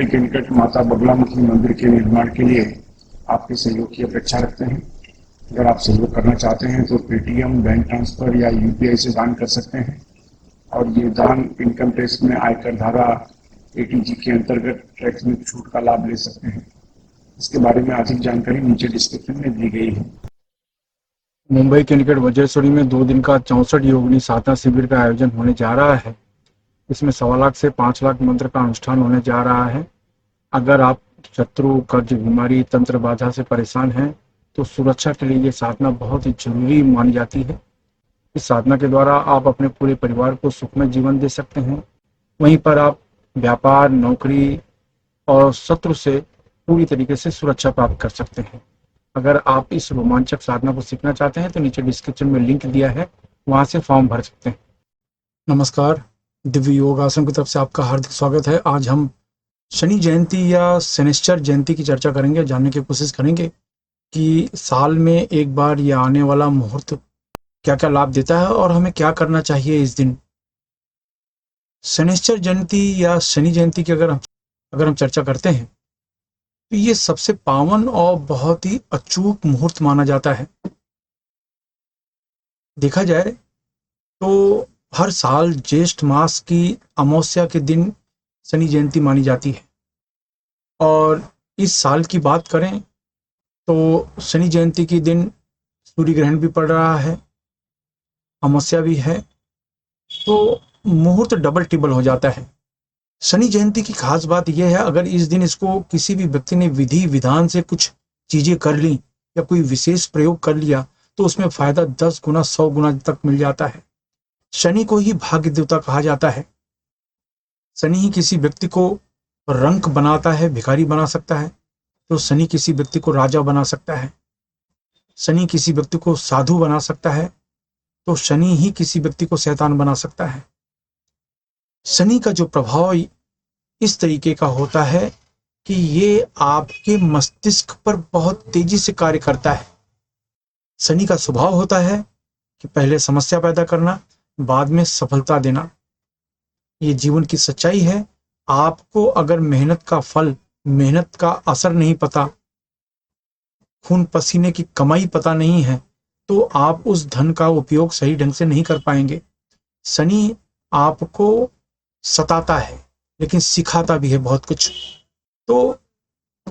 मुंबई के निकट माता बगलामुखी मंदिर के निर्माण के लिए आपके सहयोग की अपेक्षा रखते हैं। अगर आप सहयोग करना चाहते हैं तो पेटीएम, बैंक ट्रांसफर या यूपीआई से दान कर सकते हैं और ये दान इनकम टैक्स में आयकर धारा 80G के अंतर्गत टैक्स में छूट का लाभ ले सकते हैं। इसके बारे में अधिक जानकारी नीचे डिस्क्रिप्शन में दी गई है। मुंबई के निकट वज्रेश्वरी में 2 दिन का 64 योगिनी साधना शिविर का आयोजन होने जा रहा है। इसमें 1.25 लाख से 5 लाख मंत्र का अनुष्ठान होने जा रहा है। अगर आप शत्रु, कर्ज, बीमारी, तंत्र बाधा से परेशान हैं तो सुरक्षा के लिए ये साधना बहुत ही जरूरी मानी जाती है। इस साधना के द्वारा आप अपने पूरे परिवार को सुखमय जीवन दे सकते हैं। वहीं पर आप व्यापार, नौकरी और शत्रु से पूरी तरीके से सुरक्षा प्राप्त कर सकते हैं। अगर आप इस रोमांचक साधना को सीखना चाहते हैं तो नीचे डिस्क्रिप्शन में लिंक दिया है, वहां से फॉर्म भर सकते हैं। नमस्कार, दिव्य योग आश्रम की तरफ से आपका हार्दिक स्वागत है। आज हम शनि जयंती या शनिश्चर जयंती की चर्चा करेंगे, जानने की कोशिश करेंगे कि साल में एक बार यह आने वाला मुहूर्त क्या क्या लाभ देता है और हमें क्या करना चाहिए इस दिन। शनिश्चर जयंती या शनि जयंती की अगर हम चर्चा करते हैं तो ये सबसे पावन और बहुत ही अचूक मुहूर्त माना जाता है। देखा जाए तो हर साल ज्येष्ठ मास की अमावस्या के दिन शनि जयंती मानी जाती है और इस साल की बात करें तो शनि जयंती के दिन सूर्य ग्रहण भी पड़ रहा है, अमावस्या भी है, तो मुहूर्त डबल टिबल हो जाता है। शनि जयंती की खास बात यह है, अगर इस दिन इसको किसी भी व्यक्ति ने विधि विधान से कुछ चीजें कर ली या कोई विशेष प्रयोग कर लिया तो उसमें फायदा 10 गुना 100 गुना तक मिल जाता है। शनि को ही भाग्य देवता कहा जाता है। शनि ही किसी व्यक्ति को रंक बनाता है, भिखारी बना सकता है, तो शनि किसी व्यक्ति को राजा बना सकता है। शनि किसी व्यक्ति को साधु बना सकता है, तो शनि ही किसी व्यक्ति को शैतान बना सकता है। शनि का जो प्रभाव इस तरीके का होता है कि ये आपके मस्तिष्क पर बहुत तेजी से कार्य करता है। शनि का स्वभाव होता है कि पहले समस्या पैदा करना, बाद में सफलता देना। ये जीवन की सच्चाई है। आपको अगर मेहनत का फल, मेहनत का असर नहीं पता, खून पसीने की कमाई पता नहीं है, तो आप उस धन का उपयोग सही ढंग से नहीं कर पाएंगे। शनि आपको सताता है लेकिन सिखाता भी है बहुत कुछ। तो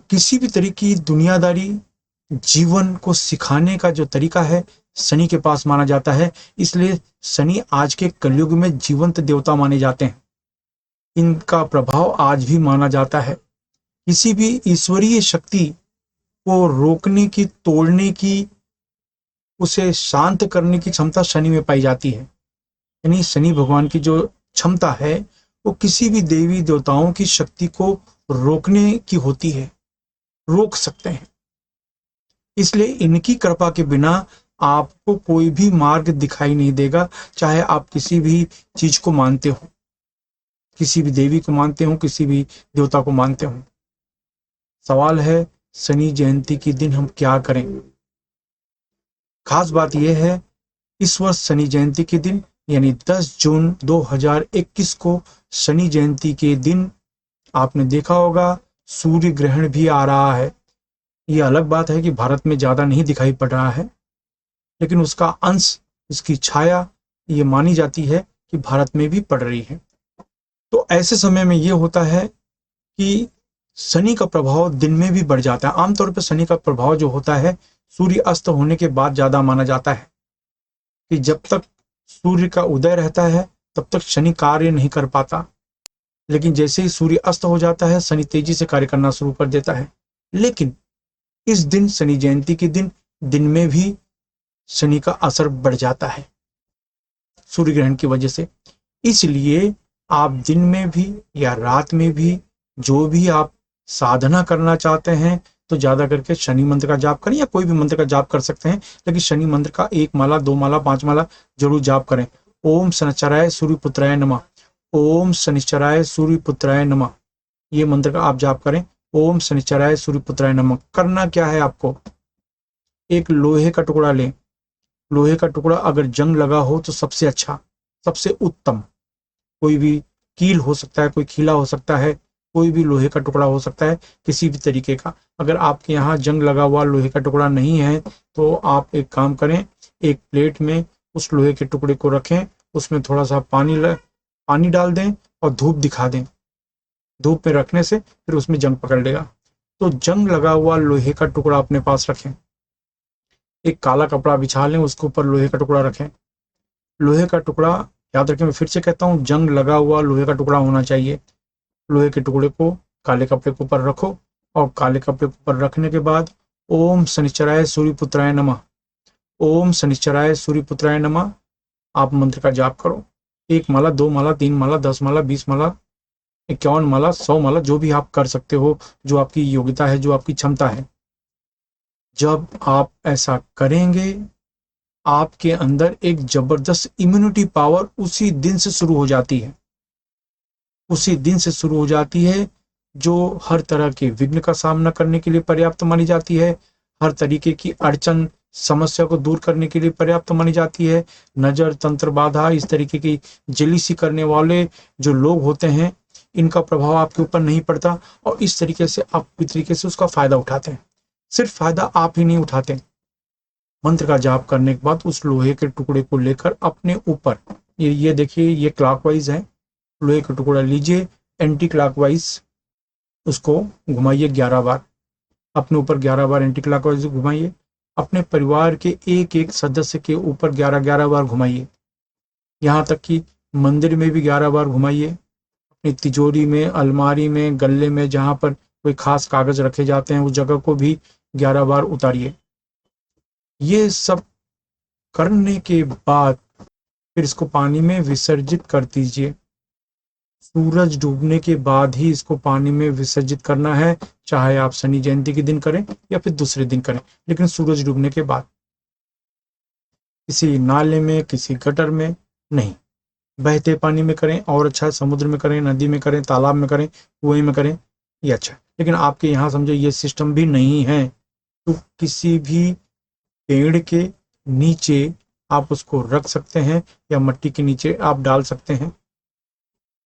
किसी भी तरह की दुनियादारी जीवन को सिखाने का जो तरीका है शनि के पास माना जाता है। इसलिए शनि आज के कलयुग में जीवंत देवता माने जाते हैं। इनका प्रभाव आज भी माना जाता है। किसी भी ईश्वरीय शक्ति को रोकने की, तोड़ने की, उसे शांत करने की क्षमता शनि में पाई जाती है। यानी शनि भगवान की जो क्षमता है वो किसी भी देवी देवताओं की शक्ति को रोकने की होती है, रोक सकते हैं। इसलिए इनकी कृपा के बिना आपको कोई भी मार्ग दिखाई नहीं देगा, चाहे आप किसी भी चीज को मानते हो, किसी भी देवी को मानते हो, किसी भी देवता को मानते हो। सवाल है शनि जयंती के दिन हम क्या करें। खास बात यह है, इस वर्ष शनि जयंती के दिन यानी 10 जून 2021 को शनि जयंती के दिन आपने देखा होगा सूर्य ग्रहण भी आ रहा है। यह अलग बात है कि भारत में ज्यादा नहीं दिखाई पड़ रहा है, लेकिन उसका अंश, इसकी छाया ये मानी जाती है कि भारत में भी पड़ रही है। तो ऐसे समय में यह होता है कि शनि का प्रभाव दिन में भी बढ़ जाता है। आमतौर पर शनि का प्रभाव जो होता है सूर्य अस्त होने के बाद ज्यादा माना जाता है कि जब तक सूर्य का उदय रहता है तब तक शनि कार्य नहीं कर पाता, लेकिन जैसे ही सूर्य अस्त हो जाता है शनि तेजी से कार्य करना शुरू कर देता है। लेकिन इस दिन, शनि जयंती के दिन, दिन में भी शनि का असर बढ़ जाता है सूर्य ग्रहण की वजह से। इसलिए आप दिन में भी या रात में भी जो भी आप साधना करना चाहते हैं तो ज्यादा करके शनि मंत्र का जाप करें, या कोई भी मंत्र का जाप कर सकते हैं, लेकिन शनि मंत्र का 1 माला, 2 माला, 5 माला जरूर जाप करें। ओम शनिश्चराय सूर्यपुत्राय नमः, ओम शनिश्चराय सूर्यपुत्राय नमः, ये मंत्र का आप जाप करें। ओम शनिश्चराय सूर्यपुत्राय नमः। करना क्या है, आपको एक लोहे का टुकड़ा लें। लोहे का टुकड़ा अगर जंग लगा हो तो सबसे अच्छा, सबसे उत्तम। कोई भी कील हो सकता है, कोई खीला हो सकता है, कोई भी लोहे का टुकड़ा हो सकता है, किसी भी तरीके का। अगर आपके यहाँ जंग लगा हुआ लोहे का टुकड़ा नहीं है तो आप एक काम करें, एक प्लेट में उस लोहे के टुकड़े को रखें, उसमें थोड़ा सा पानी डाल दें और धूप दिखा दें। धूप में रखने से फिर उसमें जंग पकड़ लेगा। तो जंग लगा हुआ लोहे का टुकड़ा अपने पास रखें, एक काला कपड़ा बिछा लें, उसके ऊपर लोहे का टुकड़ा रखें। लोहे का टुकड़ा, याद रखें, मैं फिर से कहता हूँ, जंग लगा हुआ लोहे का टुकड़ा होना चाहिए। लोहे के टुकड़े को काले कपड़े के ऊपर रखो और काले कपड़े के ऊपर रखने के बाद ओम शनिश्चराय सूर्यपुत्राय नमः, ओम शनिश्चराय सूर्यपुत्राय नमः आप मंत्र का जाप करो। 1 माला, 2 माला, 3 माला, 10 माला, 20 माला, 51 माला, 100 माला, जो भी आप कर सकते हो, जो आपकी योग्यता है, जो आपकी क्षमता है। जब आप ऐसा करेंगे, आपके अंदर एक जबरदस्त इम्यूनिटी पावर उसी दिन से शुरू हो जाती है, उसी दिन से शुरू हो जाती है, जो हर तरह के विघ्न का सामना करने के लिए पर्याप्त मानी जाती है, हर तरीके की अड़चन समस्या को दूर करने के लिए पर्याप्त मानी जाती है। नजर, तंत्र, बाधा, इस तरीके की जेलिसी करने वाले जो लोग होते हैं, इनका प्रभाव आपके ऊपर नहीं पड़ता और इस तरीके से आप पूरी तरीके से उसका फायदा उठाते हैं। सिर्फ फायदा आप ही नहीं उठाते, मंत्र का जाप करने के बाद उस लोहे के टुकड़े को लेकर अपने ऊपर, ये देखिए, ये क्लॉकवाइज है, लोहे का टुकड़ा लीजिए, एंटी क्लॉकवाइज उसको घुमाइए 11 बार, अपने ऊपर 11 बार एंटी क्लॉकवाइज घुमाइए, अपने परिवार के एक एक सदस्य के ऊपर 11-11 बार घुमाइए, यहाँ तक कि मंदिर में भी 11 बार घुमाइए, अपनी तिजोरी में, अलमारी में, गल्ले में, जहाँ पर कोई खास कागज रखे जाते हैं उस जगह को भी 11 बार उतारिए। ये सब करने के बाद फिर इसको पानी में विसर्जित कर दीजिए। सूरज डूबने के बाद ही इसको पानी में विसर्जित करना है, चाहे आप शनि जयंती के दिन करें या फिर दूसरे दिन करें, लेकिन सूरज डूबने के बाद। किसी नाले में, किसी गटर में नहीं, बहते पानी में करें और अच्छा है, समुद्र में करें, नदी में करें, तालाब में करें, कुएं में करें, ये अच्छा है। लेकिन आपके यहाँ समझो ये सिस्टम भी नहीं है, तो किसी भी पेड़ के नीचे आप उसको रख सकते हैं या मट्टी के नीचे आप डाल सकते हैं,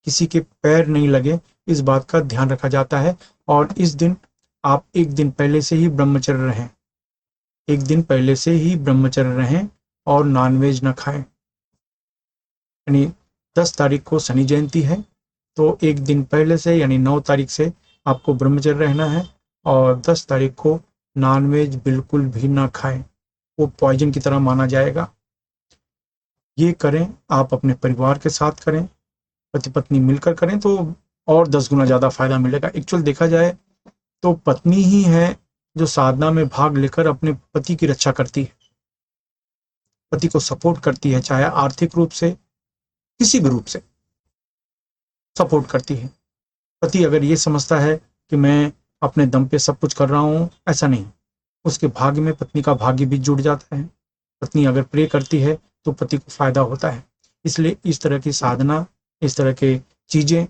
किसी के पैर नहीं लगे, इस बात का ध्यान रखा जाता है। और इस दिन आप एक दिन पहले से ही ब्रह्मचर्य रहें, एक दिन पहले से ही ब्रह्मचर्य रहें और नॉनवेज न खाएं। यानी 10 तारीख को शनि जयंती है, तो एक दिन पहले से यानी 9 तारीख से आपको ब्रह्मचर्य रहना है और 10 तारीख को नॉनवेज बिल्कुल भी ना खाएं, वो पॉइजन की तरह माना जाएगा। ये करें, आप अपने परिवार के साथ करें, पति पत्नी मिलकर करें तो और 10 गुना ज़्यादा फायदा मिलेगा। एक्चुअल देखा जाए तो पत्नी ही है जो साधना में भाग लेकर अपने पति की रक्षा करती है, पति को सपोर्ट करती है, चाहे आर्थिक रूप से, किसी भी रूप से सपोर्ट करती है। पति अगर ये समझता है कि मैं अपने दम पे सब कुछ कर रहा हूँ, ऐसा नहीं, उसके भाग्य में पत्नी का भाग्य भी जुड़ जाता है। पत्नी अगर प्रे करती है तो पति को फायदा होता है। इसलिए इस तरह की साधना, इस तरह के चीजें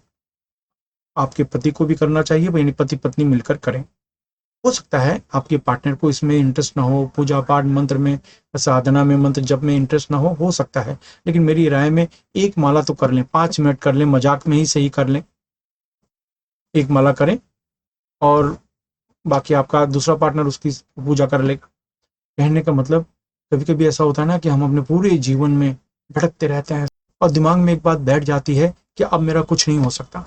आपके पति को भी करना चाहिए, यानी पति पत्नी मिलकर करें। हो सकता है आपके पार्टनर को इसमें इंटरेस्ट ना हो, पूजा पाठ, मंत्र में, साधना में, मंत्र जप में इंटरेस्ट ना हो सकता है, लेकिन मेरी राय में 1 माला तो कर लें, 5 मिनट कर लें, मजाक में ही सही कर लें, 1 माला करें और बाकी आपका दूसरा पार्टनर उसकी पूजा कर लेगा। कहने का मतलब, कभी कभी ऐसा होता है ना कि हम अपने पूरे जीवन में भटकते रहते हैं और दिमाग में एक बात बैठ जाती है कि अब मेरा कुछ नहीं हो सकता,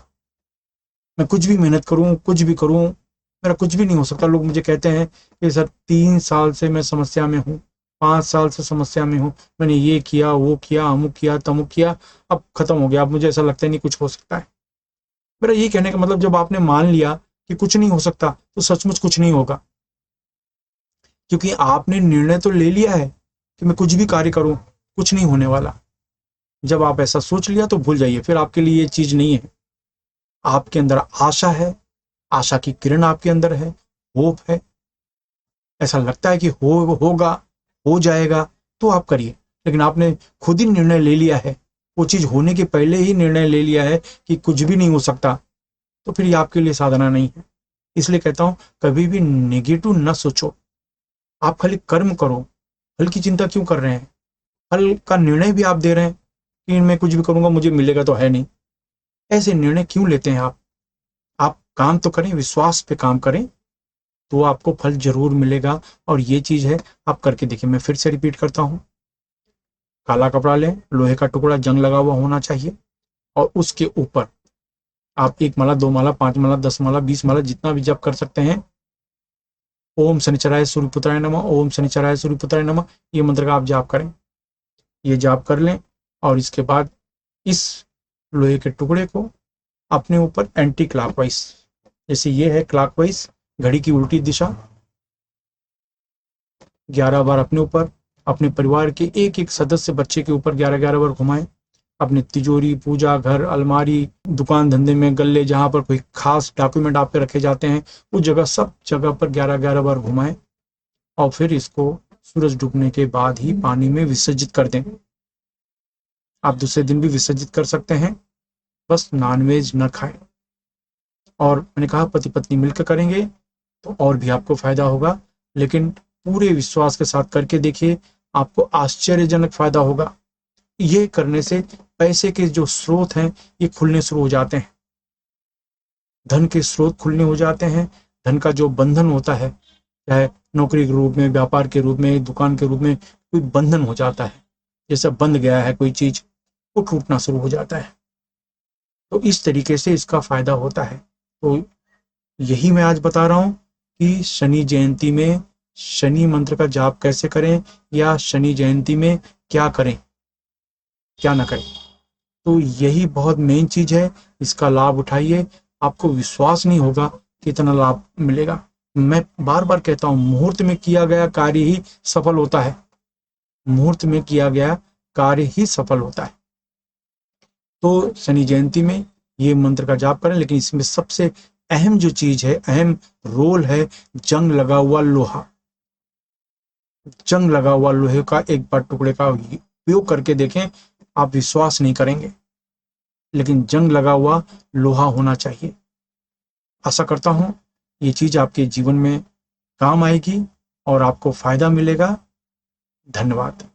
मैं कुछ भी मेहनत करूं, कुछ भी करूं, मेरा कुछ भी नहीं हो सकता। लोग मुझे कहते हैं कि सर 3 साल से मैं समस्या में हूँ, 5 साल से समस्या में हूँ, मैंने ये किया, वो किया, अमुक किया, तमुक किया, अब खत्म हो गया, अब मुझे ऐसा लगता है नहीं कुछ हो सकता है। मेरा ये कहने का मतलब, जब आपने मान लिया कि कुछ नहीं हो सकता तो सचमुच कुछ नहीं होगा, क्योंकि आपने निर्णय तो ले लिया है कि मैं कुछ भी कार्य करूं कुछ नहीं होने वाला। जब आप ऐसा सोच लिया तो भूल जाइए, फिर आपके लिए ये चीज नहीं है। आपके अंदर आशा है, आशा की किरण आपके अंदर है, होप है, ऐसा लगता है कि होगा, हो जाएगा, तो आप करिए। लेकिन आपने खुद ही निर्णय ले लिया है, वो चीज होने के पहले ही निर्णय ले लिया है कि कुछ भी नहीं हो सकता, तो फिर ये आपके लिए साधना नहीं है। इसलिए कहता हूं, कभी भी नेगेटिव न सोचो, आप खाली कर्म करो। फल की चिंता क्यों कर रहे हैं? फल का निर्णय भी आप दे रहे हैं कि मैं कुछ भी करूंगा मुझे मिलेगा तो है नहीं, ऐसे निर्णय क्यों लेते हैं आप काम तो करें, विश्वास पे काम करें, तो आपको फल जरूर मिलेगा। और ये चीज है, आप करके देखिए। मैं फिर से रिपीट करता हूँ, काला कपड़ा लें, लोहे का टुकड़ा जंग लगा हुआ होना चाहिए, और उसके ऊपर आप 1 माला, 2 माला, 5 माला, 10 माला, 20 माला, जितना भी जप कर सकते हैं, ओम शनिचराय सूर्यपुत्राय नमः, ओम शनिचराय सूर्यपुत्राय नमः, ये मंत्र का आप जाप करें। ये जाप कर लें, और इसके बाद इस लोहे के टुकड़े को अपने ऊपर एंटी क्लॉकवाइज, जैसे ये है क्लॉकवाइज, घड़ी की उल्टी दिशा, 11 बार अपने ऊपर, अपने परिवार के एक एक सदस्य बच्चे के ऊपर 11-11 बार घुमाएं। अपने तिजोरी, पूजा घर, अलमारी, दुकान धंधे में, गल्ले, जहां पर कोई खास डॉक्यूमेंट आप पे रखे जाते हैं, उस जगह, सब जगह पर 11-11 बार घुमाएं। और फिर इसको सूरज डूबने के बाद ही पानी में विसर्जित कर दें। आप दूसरे दिन भी विसर्जित कर सकते हैं, बस नॉनवेज न खाएं। और मैंने कहा पति पत्नी मिलकर करेंगे तो और भी आपको फायदा होगा, लेकिन पूरे विश्वास के साथ करके देखिए, आपको आश्चर्यजनक फायदा होगा। ये करने से पैसे के जो स्रोत हैं, ये खुलने शुरू हो जाते हैं, धन के स्रोत खुलने हो जाते हैं। धन का जो बंधन होता है, चाहे नौकरी के रूप में, व्यापार के रूप में, दुकान के रूप में, कोई बंधन हो जाता है, जैसे बंध गया है कोई चीज, वो टूटना शुरू हो जाता है। तो इस तरीके से इसका फायदा होता है। तो यही मैं आज बता रहा हूं कि शनि जयंती में शनि मंत्र का जाप कैसे करें, या शनि जयंती में क्या करें, क्या ना करें। तो यही बहुत मेन चीज है, इसका लाभ उठाइए। आपको विश्वास नहीं होगा कि इतना लाभ मिलेगा। मैं बार बार कहता हूं, मुहूर्त में किया गया कार्य ही सफल होता है, मुहूर्त में किया गया कार्य ही सफल होता है। तो शनि जयंती में ये मंत्र का जाप करें, लेकिन इसमें सबसे अहम जो चीज है, अहम रोल है, जंग लगा हुआ लोहा। जंग लगा हुआ लोहे का एक बार टुकड़े का उपयोग करके देखें, आप विश्वास नहीं करेंगे, लेकिन जंग लगा हुआ लोहा होना चाहिए। आशा करता हूं ये चीज आपके जीवन में काम आएगी और आपको फायदा मिलेगा। धन्यवाद।